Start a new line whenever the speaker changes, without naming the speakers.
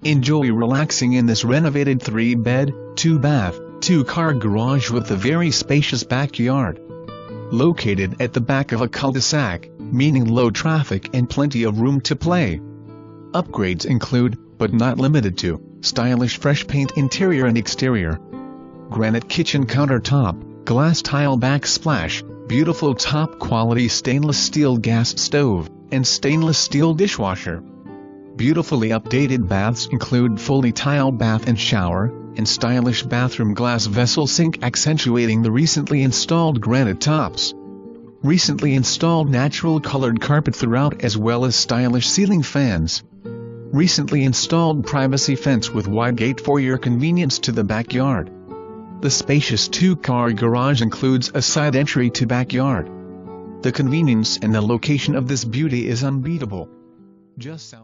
Enjoy relaxing in this renovated 3-bed, 2-bath, 2-car garage with a very spacious backyard. Located at the back of a cul-de-sac, meaning low traffic and plenty of room to play. Upgrades include, but not limited to, stylish fresh paint interior and exterior, granite kitchen countertop, glass tile backsplash, beautiful top-quality stainless steel gas stove, and stainless steel dishwasher. Beautifully updated baths include fully tiled bath and shower, and stylish bathroom glass vessel sink accentuating the recently installed granite tops. Recently installed natural colored carpet throughout as well as stylish ceiling fans. Recently installed privacy fence with wide gate for your convenience to the backyard. The spacious 2-car garage includes a side entry to backyard. The convenience and the location of this beauty is unbeatable. Just south